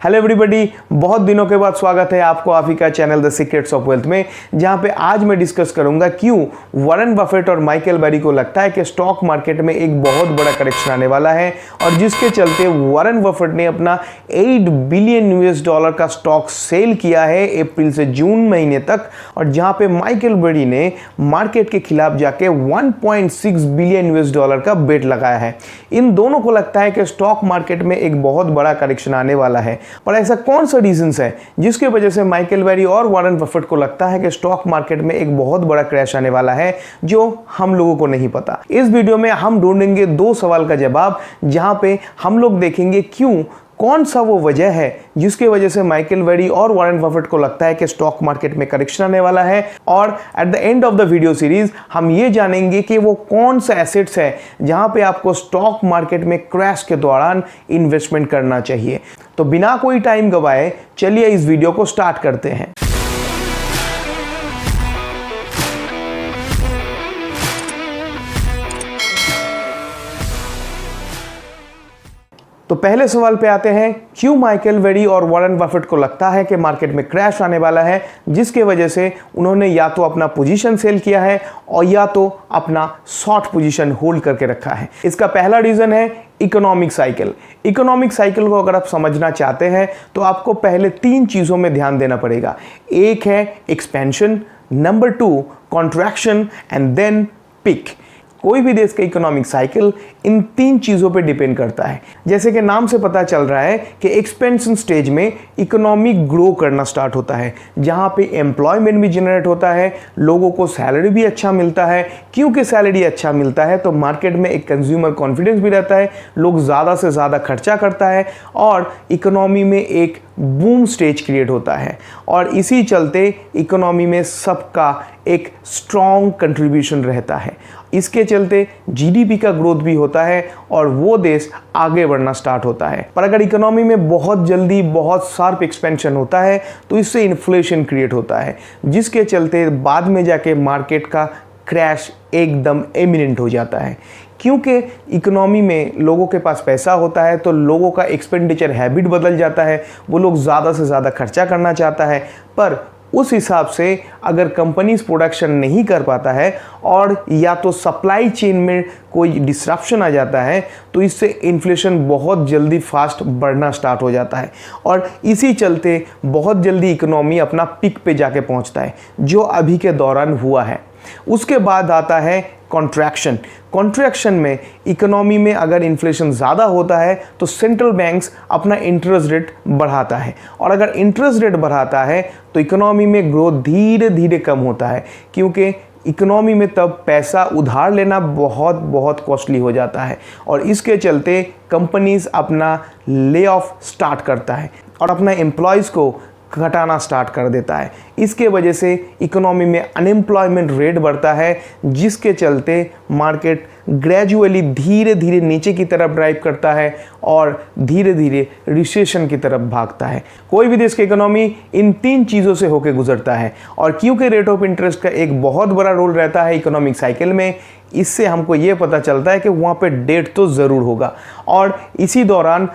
Hello everybody, बहुत दिनों के बाद स्वागत है आपको आप ही का channel the secrets of wealth में, जहां पे आज मैं डिस्कस करूंगा क्यों वॉरेन बफेट और माइकल बेरी को लगता है कि स्टॉक मार्केट में एक बहुत बड़ा करेक्शन आने वाला है और जिसके चलते वॉरेन बफेट ने अपना $8 बिलियन का स्टॉक सेल किया है अप्रैल से जून महीने तक, और जहां पे माइकल बेरी ने मार्केट के खिलाफ जाके $1.6 बिलियन का बेट लगाया है। इन दोनों को लगता है कि स्टॉक मार्केट में एक बहुत बड़ा करेक्शन आने वाला है। पर ऐसा कौन सा रीजंस है जिसके वजह से माइकल बेरी और वॉरेन बफेट को लगता है कि स्टॉक मार्केट में एक बहुत बड़ा क्रैश आने वाला है, जो हम लोगों को नहीं पता। इस वीडियो में हम ढूंढेंगे 2 सवाल का जवाब, जहां पे हम लोग देखेंगे क्यों, कौन सा वो वजह है जिसके वजह से माइकल बेरी और वॉरेन बफेट को लगता है कि स्टॉक मार्केट में करेक्शन आने वाला है, और at the end of the video series हम ये जानेंगे कि वो कौन सा एसेट्स है जहां पे आपको स्टॉक मार्केट में क्रैश के दौरान इन्वेस्टमेंट करना चाहिए। तो बिना कोई टाइम गवाए चलिए इस वीडियो को स्टार्ट करते हैं। तो पहले सवाल पे आते हैं, क्यों माइकल बेरी और वॉरेन बफेट को लगता है कि मार्केट में क्रैश आने वाला है, जिसके वजह से उन्होंने या तो अपना पोजीशन सेल किया है और या तो अपना शॉर्ट पोजीशन होल्ड करके रखा है। इसका पहला रीजन है इकोनॉमिक साइकिल। इकोनॉमिक साइकिल को अगर आप समझना चाहते हैं तो आपको पहले 3 चीज़ों में ध्यान देना पड़ेगा। एक है expansion, number 2 contraction and then peak. कोई भी देश का इकोनॉमिक साइकिल इन 3 चीज़ों पे डिपेंड करता है। जैसे कि नाम से पता चल रहा है कि एक्सपेंशन स्टेज में इकोनॉमी ग्रो करना स्टार्ट होता है, जहाँ पे एम्प्लॉयमेंट भी जनरेट होता है, लोगों को सैलरी भी अच्छा मिलता है। क्योंकि सैलरी अच्छा मिलता है तो मार्केट में एक कंज्यूमर कॉन्फिडेंस भी रहता है, लोग ज़्यादा से ज़्यादा खर्चा करता है और इकोनॉमी में एक बूम स्टेज क्रिएट होता है। और इसी चलते इकोनॉमी में सबका एक स्ट्रॉन्ग कंट्रीब्यूशन रहता है। इसके चलते जीडीपी का ग्रोथ भी होता है और वो देश आगे बढ़ना स्टार्ट होता है। पर अगर इकोनॉमी में बहुत जल्दी बहुत शार्प एक्सपेंशन होता है तो इससे इन्फ्लेशन क्रिएट होता है, जिसके चलते बाद में जाके मार्केट का क्रैश एकदम इमिनेंट हो जाता है। क्योंकि इकोनॉमी में लोगों के पास पैसा होता है तो लोगों का एक्सपेंडिचर हैबिट बदल जाता है, वो लोग ज़्यादा से ज़्यादा खर्चा करना चाहता है। पर उस हिसाब से अगर कंपनीज प्रोडक्शन नहीं कर पाता है और या तो सप्लाई चेन में कोई डिस्रप्शन आ जाता है तो इससे इन्फ्लेशन बहुत जल्दी फास्ट बढ़ना स्टार्ट हो जाता है और इसी चलते बहुत जल्दी इकोनॉमी अपना पीक पे जाके पहुंचता है, जो अभी के दौरान हुआ है। उसके बाद आता है कॉन्ट्रैक्शन। कॉन्ट्रैक्शन में इकोनॉमी में अगर इन्फ्लेशन ज़्यादा होता है तो सेंट्रल बैंक्स अपना इंटरेस्ट रेट बढ़ाता है, और अगर इंटरेस्ट रेट बढ़ाता है तो इकोनॉमी में ग्रोथ धीरे धीरे कम होता है, क्योंकि इकोनॉमी में तब पैसा उधार लेना बहुत कॉस्टली हो जाता है और इसके चलते कंपनीज अपना ले ऑफ स्टार्ट करता है और अपना एम्प्लॉयज़ को घटाना स्टार्ट कर देता है। इसके वजह से इकोनॉमी में अनएम्प्लॉयमेंट रेट बढ़ता है, जिसके चलते मार्केट ग्रेजुअली धीरे धीरे नीचे की तरफ ड्राइव करता है और धीरे धीरे रिसेशन की तरफ भागता है। कोई भी देश की इकोनॉमी इन 3 चीज़ों से होकर गुजरता है, और क्योंकि रेट ऑफ इंटरेस्ट का एक बहुत बड़ा रोल रहता है इकोनॉमिक साइकिल में, इससे हमको ये पता चलता है कि वहाँ पे डेट तो ज़रूर होगा, और इसी दौरान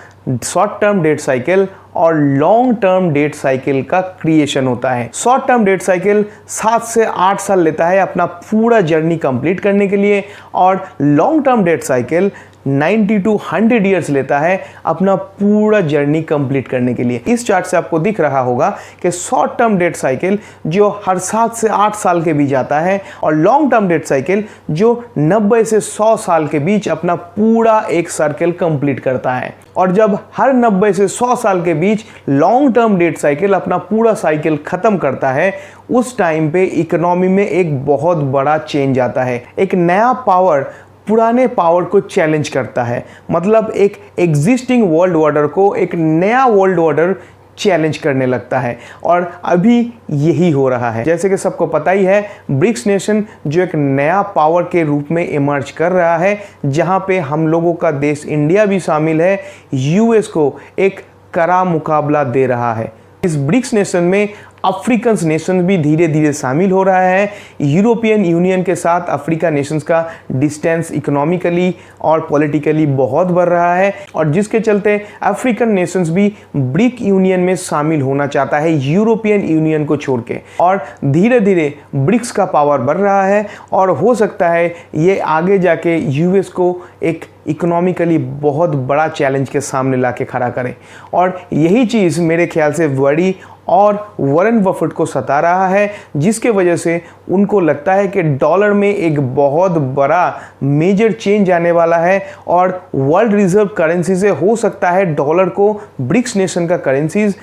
शॉर्ट टर्म डेट साइकिल और लॉन्ग टर्म डेट साइकिल का क्रिएशन होता है। शॉर्ट टर्म डेट साइकिल 7 से 8 साल लेता है अपना पूरा जर्नी कंप्लीट करने के लिए, और long term debt cycle 90 to 100 years लेता है अपना पूरा जर्नी कंप्लीट करने के लिए। इस चार्ट से आपको दिख रहा होगा कि शॉर्ट टर्म डेट साइकिल जो हर 7 से 8 साल के बीच आता है, और लॉन्ग टर्म डेट साइकिल जो 90 से 100 साल के बीच अपना पूरा एक सर्कल कंप्लीट करता है। और जब हर 90 से 100 साल के बीच लॉन्ग टर्म डेट साइकिल अपना पूरा साइकिल खत्म करता है, उस टाइम पे इकोनॉमी में एक बहुत बड़ा चेंज आता है। एक नया पावर पुराने पावर को चैलेंज करता है, मतलब एक एग्जिस्टिंग वर्ल्ड ऑर्डर को एक नया वर्ल्ड ऑर्डर चैलेंज करने लगता है, और अभी यही हो रहा है। जैसे कि सबको पता ही है, ब्रिक्स नेशन जो एक नया पावर के रूप में इमर्ज कर रहा है, जहां पे हम लोगों का देश इंडिया भी शामिल है, यूएस को एक कड़ा मुकाबला दे रहा है। इस ब्रिक्स नेशन में अफ्रीकन नेशंस भी धीरे धीरे शामिल हो रहा है। यूरोपियन यूनियन के साथ अफ्रीका नेशंस का डिस्टेंस इकोनॉमिकली और पॉलिटिकली बहुत बढ़ रहा है, और जिसके चलते अफ्रीकन नेशंस भी ब्रिक यूनियन में शामिल होना चाहता है यूरोपियन यूनियन को छोड़ के, और धीरे धीरे ब्रिक्स का पावर बढ़ रहा है, और हो सकता है ये आगे जाके यूएस को एक इकोनॉमिकली बहुत बड़ा चैलेंज के सामने ला के खड़ा करे। और यही चीज़ मेरे ख्याल से वर्डी और वॉरेन बफेट को सता रहा है, जिसके वजह से उनको लगता है कि डॉलर में एक बहुत बड़ा मेजर चेंज आने वाला है, और वर्ल्ड रिजर्व करेंसी से हो सकता है डॉलर को ब्रिक्स नेशन का करेंसीज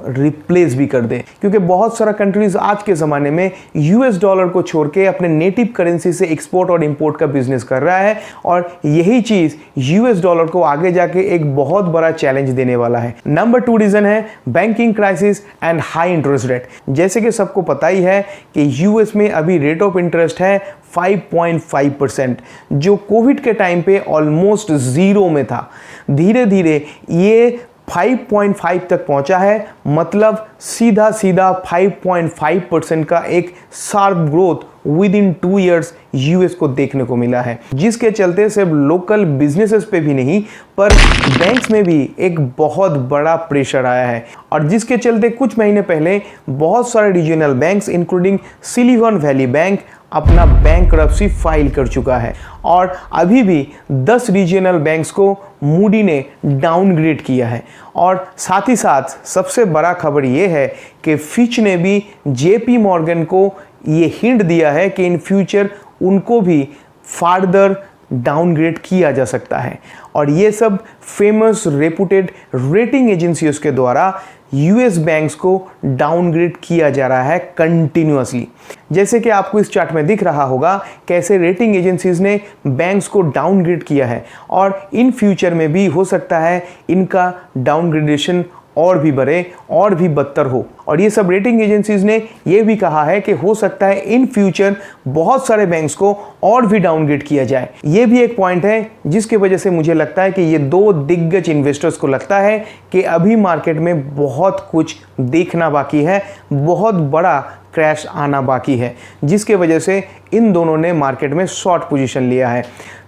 रिप्लेस भी कर दे, क्योंकि बहुत सारा कंट्रीज आज के ज़माने में यूएस डॉलर को छोड़ के अपने नेटिव करेंसी से एक्सपोर्ट और इंपोर्ट का बिजनेस कर रहा है, और यही चीज़ यूएस डॉलर को आगे जाके एक बहुत बड़ा चैलेंज देने वाला है। नंबर 2 रीज़न है banking crisis and high interest rate. जैसे कि सबको पता ही है कि यूएस में अभी रेट ऑफ इंटरेस्ट है 5.5%, जो कोविड के टाइम पे ऑलमोस्ट ज़ीरो में था। धीरे धीरे ये 5.5 तक पहुंचा है, मतलब सीधा 5.5% का एक sharp growth with in 2 years US को देखने को मिला है, जिसके चलते सिर्फ लोकल बिजनेसेस पे भी नहीं पर बैंक्स में भी एक बहुत बड़ा प्रेशर आया है, और जिसके चलते कुछ महीने पहले बहुत सारे regional banks including silicon valley bank अपना बैंकरप्सी फाइल कर चुका है, और अभी भी 10 रीजनल बैंक्स को मूडी ने डाउनग्रेड किया है। और साथ ही साथ सबसे बड़ा खबर ये है कि फिच ने भी जेपी मॉर्गन को ये हिंट दिया है कि इन फ्यूचर उनको भी फर्दर डाउनग्रेड किया जा सकता है, और ये सब फेमस रेपुटेड रेटिंग एजेंसीज के द्वारा यूएस बैंक्स को डाउनग्रेड किया जा रहा है कंटिन्यूअसली। जैसे कि आपको इस चार्ट में दिख रहा होगा कैसे रेटिंग एजेंसीज ने बैंक्स को डाउनग्रेड किया है, और इन फ्यूचर में भी हो सकता है इनका डाउनग्रेडेशन और भी बढ़े और भी बदतर हो। और ये सब रेटिंग एजेंसीज ने ये भी कहा है कि हो सकता है इन फ्यूचर बहुत सारे बैंक्स को और भी डाउनग्रेड किया जाए। ये भी एक पॉइंट है जिसकी वजह से मुझे लगता है कि ये 2 दिग्गज इन्वेस्टर्स को लगता है कि अभी मार्केट में बहुत कुछ देखना बाकी है, बहुत बड़ा क्रैश आना बाकी है, जिसके वजह से इन दोनों ने मार्केट में शॉर्ट पोजीशन लिया है।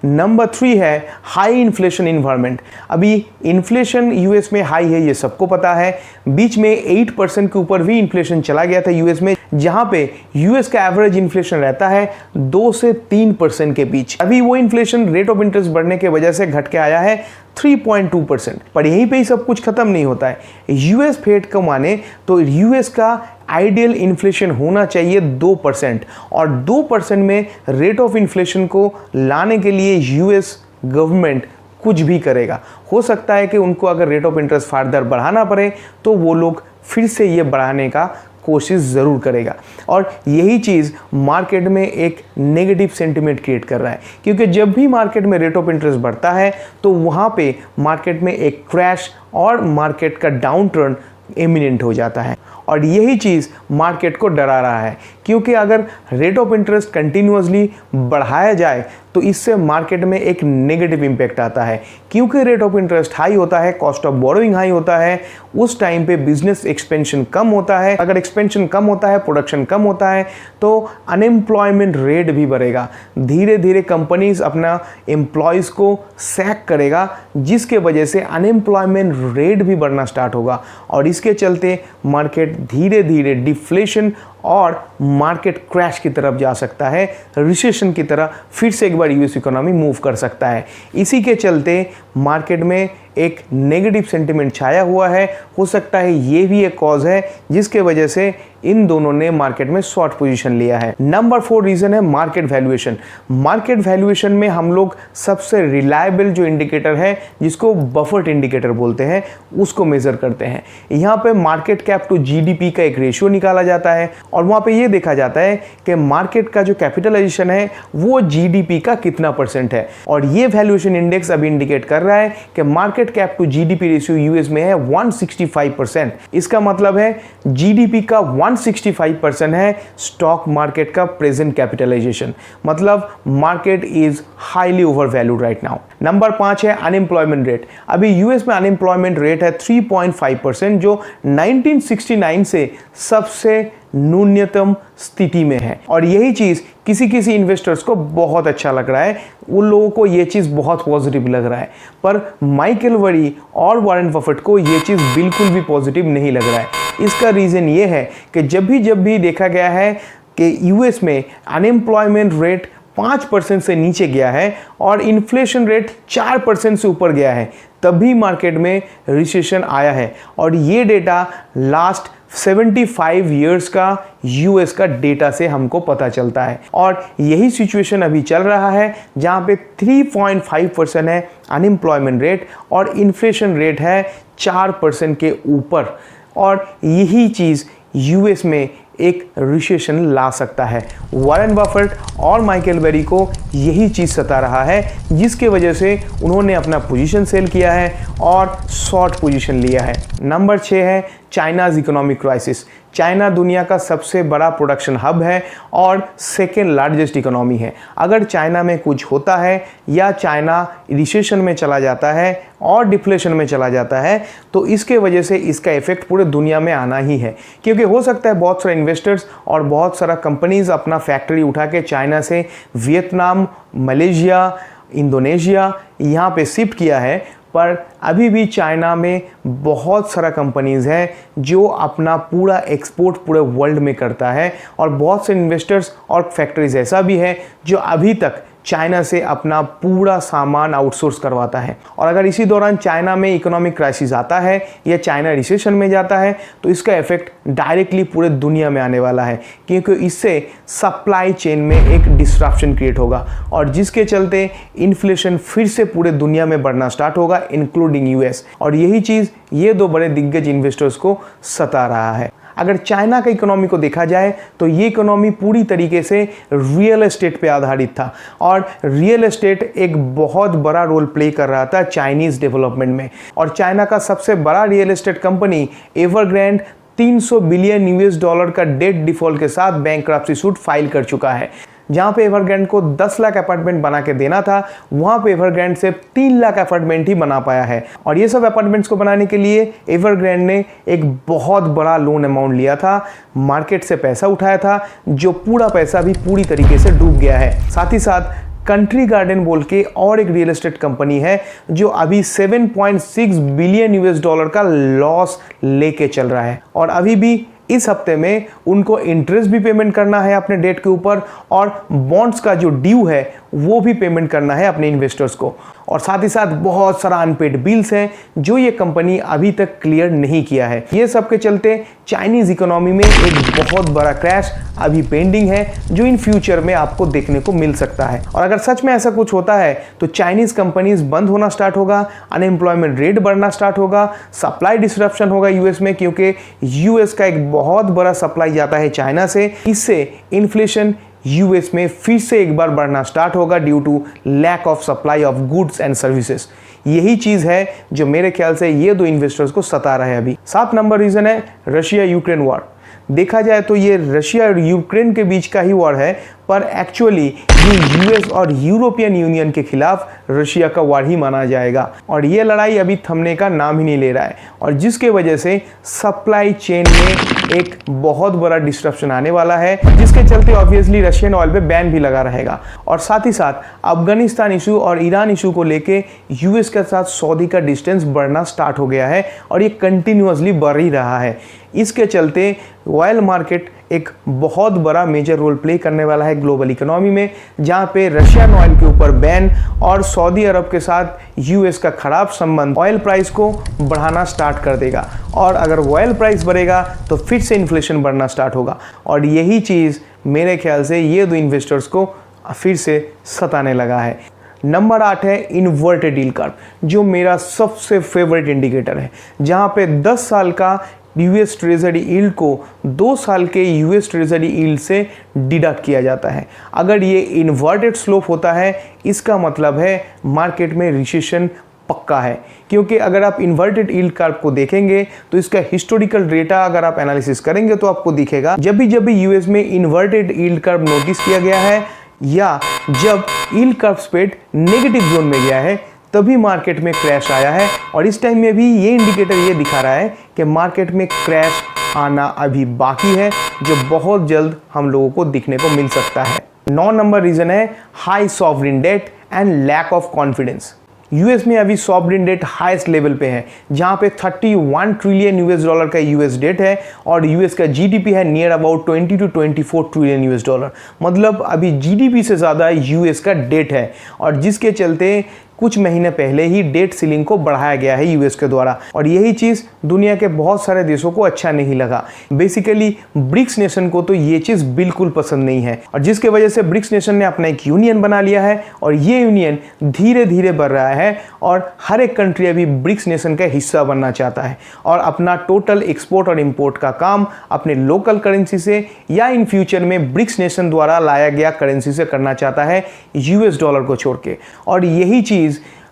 नंबर 3 है हाई इन्फ्लेशन इन्वायरमेंट। अभी इन्फ्लेशन यूएस में हाई है, ये सबको पता है। बीच में 8% के ऊपर भी इन्फ्लेशन चला गया था यूएस में, जहां पे यूएस का एवरेज इन्फ्लेशन रहता है 2 से 3% के बीच। अभी वो इन्फ्लेशन रेट ऑफ इंटरेस्ट बढ़ने के वजह से घट के आया है 3.2%। पर यहीं पे ही सब कुछ खत्म नहीं होता है। यूएस फेड को माने तो यूएस का आइडियल इन्फ्लेशन होना चाहिए 2%, और 2% में रेट ऑफ इन्फ्लेशन को लाने के लिए यूएस गवर्नमेंट कुछ भी करेगा। हो सकता है कि उनको अगर रेट ऑफ इंटरेस्ट फर्दर बढ़ाना पड़े तो वो लोग फिर से ये बढ़ाने का कोशिश ज़रूर करेगा, और यही चीज़ मार्केट में एक नेगेटिव सेंटिमेंट क्रिएट कर रहा है, क्योंकि जब भी मार्केट में रेट ऑफ इंटरेस्ट बढ़ता है तो वहाँ पे मार्केट में एक क्रैश और मार्केट का डाउन टर्न इमिनेंट हो जाता है, और यही चीज़ मार्केट को डरा रहा है। क्योंकि अगर रेट ऑफ इंटरेस्ट कंटिन्यूअसली बढ़ाया जाए तो इससे मार्केट में एक नेगेटिव इम्पैक्ट आता है, क्योंकि रेट ऑफ इंटरेस्ट हाई होता है, कॉस्ट ऑफ बोरोइंग हाई होता है, उस टाइम पे बिजनेस एक्सपेंशन कम होता है। अगर एक्सपेंशन कम होता है, प्रोडक्शन कम होता है, तो अनएम्प्लॉयमेंट रेट भी बढ़ेगा। धीरे धीरे कंपनीज अपना एम्प्लॉयज़ को सैक करेगा, जिसके वजह से अनएम्प्लॉयमेंट रेट भी बढ़ना स्टार्ट होगा, और इसके चलते मार्केट धीरे धीरे डिफ्लेशन और मार्केट क्रैश की तरफ जा सकता है, रिसेशन की तरह फिर से एक बार यूएस इकोनॉमी मूव कर सकता है। इसी के चलते मार्केट में एक नेगेटिव सेंटिमेंट छाया हुआ है। हो सकता है ये भी एक कॉज है जिसके वजह से इन दोनों ने मार्केट में शॉर्ट पोजीशन लिया है। नंबर 4 रीज़न है मार्केट वैल्यूएशन। मार्केट वैल्यूएशन में हम लोग सबसे रिलायबल जो इंडिकेटर है, जिसको बफेट इंडिकेटर बोलते हैं, उसको मेजर करते हैं। यहाँ पे मार्केट कैप टू जीडीपी का एक रेशियो निकाला जाता है, और वहाँ पे ये देखा जाता है कि मार्केट का जो कैपिटलाइजेशन है वो जीडीपी का कितना % है, और ये वैल्यूएशन इंडेक्स अभी इंडिकेट कर रहा है कि market cap to GDP ratio US में है 165%। इसका मतलब है जीडीपी का 165% है स्टॉक मार्केट का प्रेजेंट कैपिटलाइजेशन, मतलब market is highly over valued right now. Number 5 है अनएम्प्लॉयमेंट रेट। अभी यूएस में अनएम्प्लॉयमेंट रेट है 3.5%, जो 1969 से सबसे न्यूनतम स्थिति में है। और यही चीज़ किसी किसी इन्वेस्टर्स को बहुत अच्छा लग रहा है, उन लोगों को ये चीज़ बहुत पॉजिटिव लग रहा है, पर माइकल वरी और वॉरेन बफेट को ये चीज़ बिल्कुल भी पॉजिटिव नहीं लग रहा है। इसका रीज़न ये है कि जब भी देखा गया है कि यूएस में अनएम्प्लॉयमेंट रेट 5% से नीचे गया है और इन्फ्लेशन रेट 4% से ऊपर गया है, तभी मार्केट में रिसेशन आया है। और ये डेटा लास्ट 75 इयर्स का यूएस का डेटा से हमको पता चलता है। और यही सिचुएशन अभी चल रहा है जहां पे 3.5% है अनएम्प्लॉयमेंट रेट और इन्फ्लेशन रेट है 4% के ऊपर। और यही चीज़ यूएस में एक रिसेशन ला सकता है। वॉरेन बफेट और माइकल बेरी को यही चीज़ सता रहा है, जिसके वजह से उन्होंने अपना पोजीशन सेल किया है और शॉर्ट पोजीशन लिया है। नंबर 6 है चाइनाज इकोनॉमिक क्राइसिस। चाइना दुनिया का सबसे बड़ा प्रोडक्शन हब है और सेकेंड लार्जेस्ट इकोनॉमी है। अगर चाइना में कुछ होता है या चाइना रिसेशन में चला जाता है और डिफ्लेशन में चला जाता है, तो इसके वजह से इसका इफेक्ट पूरे दुनिया में आना ही है। क्योंकि हो सकता है बहुत सारे इन्वेस्टर्स और बहुत सारा कंपनीज अपना फैक्ट्री उठा के चाइना से वियतनाम, मलेशिया, इंडोनेशिया यहाँ पे शिफ्ट किया है, पर अभी भी चाइना में बहुत सारा कंपनीज हैं जो अपना पूरा एक्सपोर्ट पूरे वर्ल्ड में करता है। और बहुत से इन्वेस्टर्स और फैक्ट्रीज ऐसा भी है जो अभी तक चाइना से अपना पूरा सामान आउटसोर्स करवाता है। और अगर इसी दौरान चाइना में इकोनॉमिक क्राइसिस आता है या चाइना रिसेशन में जाता है, तो इसका इफेक्ट डायरेक्टली पूरे दुनिया में आने वाला है, क्योंकि इससे सप्लाई चेन में एक डिस्ट्रप्शन क्रिएट होगा और जिसके चलते इन्फ्लेशन फिर से पूरे दुनिया में बढ़ना स्टार्ट होगा, इंक्लूडिंग यूएस। और यही चीज़ ये दो बड़े दिग्गज इन्वेस्टर्स को सता रहा है। अगर चाइना का इकोनॉमी को देखा जाए तो ये इकोनॉमी पूरी तरीके से रियल एस्टेट पे आधारित था और रियल एस्टेट एक बहुत बड़ा रोल प्ले कर रहा था चाइनीज़ डेवलपमेंट में। और चाइना का सबसे बड़ा real estate company Evergrande 300 billion US dollar का डेट डिफॉल्ट के साथ बैंकरप्सी सूट फाइल कर चुका है। जहाँ पे एवरग्रैंड को 10 लाख अपार्टमेंट बना के देना था, वहाँ पे एवरग्रैंड से 3 लाख अपार्टमेंट ही बना पाया है। और ये सब अपार्टमेंट्स को बनाने के लिए एवरग्रैंड ने एक बहुत बड़ा लोन अमाउंट लिया था, मार्केट से पैसा उठाया था, जो पूरा पैसा भी पूरी तरीके से डूब गया है। साथ ही साथ कंट्री गार्डन बोल के और एक रियल एस्टेट कंपनी है जो अभी 7.6 बिलियन यूएस डॉलर का लॉस लेके चल रहा है। और अभी भी इस हफ्ते में उनको इंटरेस्ट भी पेमेंट करना है अपने डेट के ऊपर और बॉन्ड्स का जो ड्यू है वो भी पेमेंट करना है अपने इन्वेस्टर्स को। और साथ ही साथ बहुत सारा अनपेड बिल्स हैं जो ये कंपनी अभी तक क्लियर नहीं किया है। ये सब के चलते चाइनीज़ इकोनॉमी में एक बहुत बड़ा क्रैश अभी पेंडिंग है, जो इन फ्यूचर में आपको देखने को मिल सकता है। और अगर सच में ऐसा कुछ होता है तो चाइनीज़ कंपनीज बंद होना स्टार्ट होगा, अनएम्प्लॉयमेंट रेट बढ़ना स्टार्ट होगा, सप्लाई डिसरप्शन होगा यूएस में, क्योंकि यूएस का एक बहुत बड़ा सप्लाई जाता है चाइना से। इससे इन्फ्लेशन यूएस में फिर से एक बार बढ़ना स्टार्ट होगा due to lack of supply of goods and services. यही चीज़ है जो मेरे ख्याल से ये दो इन्वेस्टर्स को सता रहा है अभी। 7 नंबर रीज़न है रशिया यूक्रेन वॉर। देखा जाए तो ये रशिया और यूक्रेन के बीच का ही वॉर है, पर एक्चुअली ये यूएस और यूरोपियन यूनियन के खिलाफ रशिया का वार ही माना जाएगा। और ये लड़ाई अभी थमने का नाम ही नहीं ले रहा है, और जिसके वजह से सप्लाई चेन में एक बहुत बड़ा डिस्ट्रप्शन आने वाला है, जिसके चलते ऑब्वियसली रशियन ऑयल पे बैन भी लगा रहेगा। और साथ ही साथ अफगानिस्तान इशू और ईरान इशू को लेके यूएस के साथ सऊदी का डिस्टेंस बढ़ना स्टार्ट हो गया है और ये कंटिन्यूअसली बढ़ ही रहा है। इसके चलते ऑयल मार्केट एक बहुत बड़ा मेजर रोल प्ले करने वाला है ग्लोबल इकोनॉमी में, जहाँ पे रशियन ऑयल के ऊपर बैन और सऊदी अरब के साथ यूएस का खराब संबंध ऑयल प्राइस को बढ़ाना स्टार्ट कर देगा। और अगर ऑयल प्राइस बढ़ेगा तो फिर से इन्फ्लेशन बढ़ना स्टार्ट होगा। और यही चीज़ मेरे ख्याल से ये दो इन्वेस्टर्स को फिर से सताने लगा है। नंबर 8 है इन्वर्टेड यील्ड कर्व, जो मेरा सबसे फेवरेट इंडिकेटर है, जहाँ पे 10 साल का यूएस ट्रेजरी यील्ड को 2 साल के यूएस ट्रेजरी यील्ड से डिडक्ट किया जाता है। अगर ये इन्वर्टेड स्लोप होता है, इसका मतलब है मार्केट में रिसेशन पक्का है। क्योंकि अगर आप इन्वर्टेड यील्ड कर्व को देखेंगे तो इसका हिस्टोरिकल डेटा अगर आप एनालिसिस करेंगे तो आपको दिखेगा जब भी यूएस में इन्वर्टेड यील्ड कर्व नोटिस किया गया है या जब yield curve spread negative zone में गया है, तभी मार्केट में क्रैश आया है। और इस टाइम में भी ये इंडिकेटर ये दिखा रहा है कि मार्केट में क्रैश आना अभी बाकी है, जो बहुत जल्द हम लोगों को दिखने को मिल सकता है। 9 नंबर रीजन है high sovereign debt and lack of confidence. US में अभी सॉवरिन डेट हाईएस्ट लेवल पे है, जहां पे 31 ट्रिलियन यूएस डॉलर का यूएस डेट है और यूएस का जीडीपी है near about 20 to 24 trillion US dollar. मतलब अभी जीडीपी से ज़्यादा यूएस का डेट है, और जिसके चलते कुछ महीने पहले ही डेट सीलिंग को बढ़ाया गया है यूएस के द्वारा। और यही चीज़ दुनिया के बहुत सारे देशों को अच्छा नहीं लगा। बेसिकली ब्रिक्स नेशन को तो ये चीज़ बिल्कुल पसंद नहीं है, और जिसके वजह से ब्रिक्स नेशन ने अपना एक यूनियन बना लिया है, और ये यूनियन धीरे धीरे बढ़ रहा है, और हर एक कंट्री अभी ब्रिक्स नेशन का हिस्सा बनना चाहता है और अपना टोटल एक्सपोर्ट और इम्पोर्ट का काम अपने लोकल करेंसी से या इन फ्यूचर में ब्रिक्स नेशन द्वारा लाया गया करेंसी से करना चाहता है, यूएस डॉलर को छोड़ के। और यही चीज़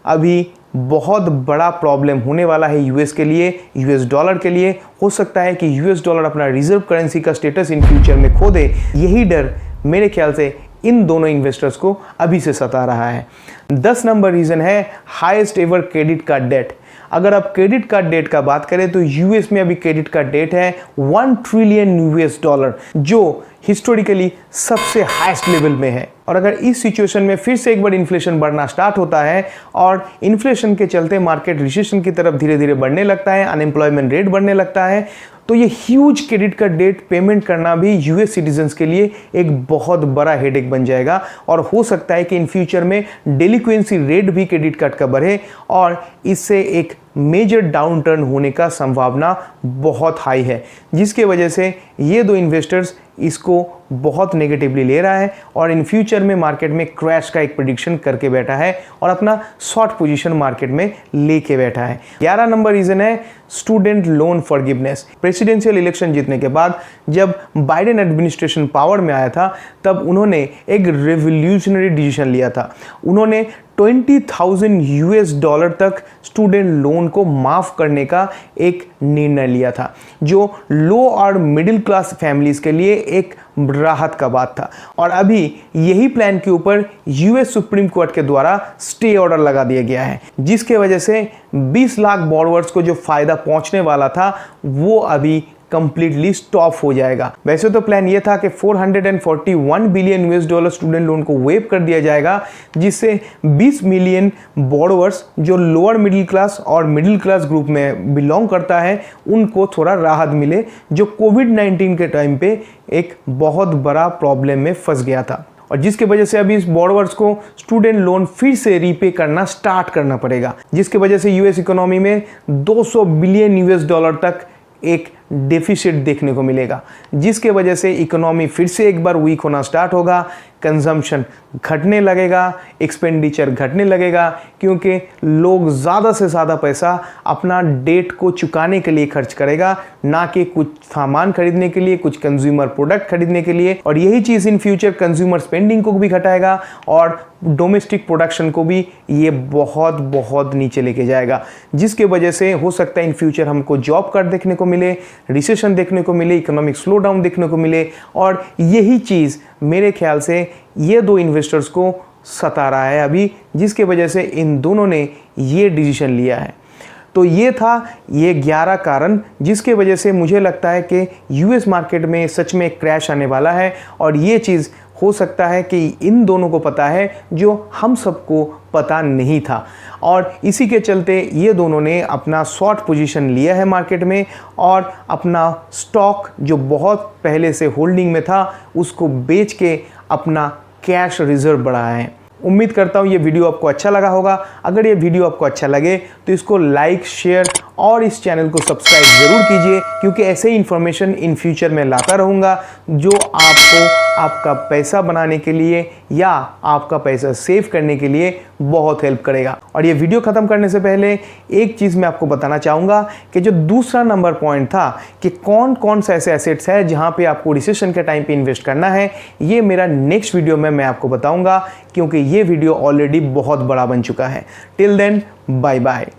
अभी बहुत बड़ा प्रॉब्लम होने वाला है यूएस के लिए, यूएस डॉलर के लिए। हो सकता है कि यूएस डॉलर अपना रिजर्व करेंसी का स्टेटस इन फ्यूचर में खो दे। यही डर मेरे ख्याल से इन दोनों इन्वेस्टर्स को अभी से सता रहा है। 10 नंबर रीजन है highest ever credit card debt. अगर आप क्रेडिट कार्ड डेट का बात करें तो यूएस में अभी क्रेडिट कार्ड डेट है 1 ट्रिलियन यूएस डॉलर, जो हिस्टोरिकली सबसे हाईएस्ट लेवल में है। और अगर इस सिचुएशन में फिर से एक बार इन्फ्लेशन बढ़ना स्टार्ट होता है और इन्फ्लेशन के चलते मार्केट रिसेशन की तरफ धीरे धीरे बढ़ने लगता है, अनएम्प्लॉयमेंट रेट बढ़ने लगता है, तो ये huge credit card debt payment करना भी यूएस सिटीजन्स के लिए एक बहुत बड़ा हेडेक बन जाएगा। और हो सकता है कि इन फ्यूचर में डेलिक्वेंसी रेट भी क्रेडिट कार्ड का बढ़े और इससे एक मेजर डाउन टर्न होने का संभावना बहुत हाई है, जिसके वजह से ये दो इन्वेस्टर्स इसको बहुत नेगेटिवली ले रहा है और इन फ्यूचर में मार्केट में क्रैश का एक प्रेडिक्शन करके बैठा है और अपना शॉर्ट पोजीशन मार्केट में लेके बैठा है। 11 नंबर रीजन है student loan forgiveness. Presidential election जीतने के बाद जब बाइडेन एडमिनिस्ट्रेशन पावर में आया था, तब उन्होंने एक रेवोल्यूशनरी डिसीजन लिया था। उन्होंने 20,000 यूएस डॉलर तक स्टूडेंट लोन को माफ़ करने का एक निर्णय लिया था, जो लो और मिडिल क्लास फैमिलीज़ के लिए एक राहत का बात था। और अभी यही प्लान के ऊपर यूएस सुप्रीम कोर्ट के द्वारा स्टे ऑर्डर लगा दिया गया है, जिसके वजह से 20 लाख बोरोवर्स को जो फ़ायदा पहुंचने वाला था वो अभी कंप्लीटली स्टॉप हो जाएगा। वैसे तो प्लान ये था कि 441 billion US dollar student loan को वेव कर दिया जाएगा, जिससे 20 मिलियन बोरोवर्स जो लोअर मिडिल क्लास और मिडिल क्लास ग्रुप में बिलोंग करता है उनको थोड़ा राहत मिले, जो कोविड-19 के टाइम पे एक बहुत बड़ा प्रॉब्लम में फंस गया था, और जिसके वजह से अभी इस बोरोवर्स को स्टूडेंट लोन फिर से रीपे करना स्टार्ट करना पड़ेगा, जिसके वजह से यूएस इकोनॉमी में 200 बिलियन यूएस डॉलर तक एक डेफिसिट देखने को मिलेगा, जिसके वजह से इकोनॉमी फिर से एक बार वीक होना स्टार्ट होगा, कंजम्पशन घटने लगेगा, एक्सपेंडिचर घटने लगेगा, क्योंकि लोग ज़्यादा से ज़्यादा पैसा अपना डेट को चुकाने के लिए खर्च करेगा, ना कि कुछ सामान खरीदने के लिए, कुछ कंज्यूमर प्रोडक्ट खरीदने के लिए। और यही चीज़ इन फ्यूचर कंज्यूमर स्पेंडिंग को भी घटाएगा और डोमेस्टिक प्रोडक्शन को भी ये बहुत बहुत नीचे लेके जाएगा, जिसके वजह से हो सकता है इन फ्यूचर हमको जॉब कट देखने को मिले, रिसेशन देखने को मिले, इकोनॉमिक स्लो डाउन देखने को मिले। और यही चीज़ मेरे ख्याल से ये दो इन्वेस्टर्स को सता रहा है अभी, जिसके वजह से इन दोनों ने ये डिसीजन लिया है। तो ये था ये 11 कारण जिसके वजह से मुझे लगता है कि यूएस मार्केट में सच में क्रैश आने वाला है, और ये चीज़ हो सकता है कि इन दोनों को पता है जो हम सबको पता नहीं था, और इसी के चलते ये दोनों ने अपना शॉर्ट पोजीशन लिया है मार्केट में और अपना स्टॉक जो बहुत पहले से होल्डिंग में था उसको बेच के अपना कैश रिजर्व बढ़ाया है। उम्मीद करता हूँ ये वीडियो आपको अच्छा लगा होगा। अगर ये वीडियो आपको अच्छा लगे तो इसको लाइक, शेयर और इस चैनल को सब्सक्राइब ज़रूर कीजिए, क्योंकि ऐसे ही इन्फॉर्मेशन इन फ्यूचर में लाता रहूँगा जो आपको आपका पैसा बनाने के लिए या आपका पैसा सेव करने के लिए बहुत हेल्प करेगा। और ये वीडियो ख़त्म करने से पहले एक चीज़ मैं आपको बताना चाहूँगा कि जो दूसरा नंबर पॉइंट था कि कौन कौन से ऐसे एसेट्स है जहाँ पे आपको रिसेशन के टाइम पे इन्वेस्ट करना है, ये मेरा नेक्स्ट वीडियो में मैं आपको बताऊँगा, क्योंकि ये वीडियो ऑलरेडी बहुत बड़ा बन चुका है। Till then, bye bye.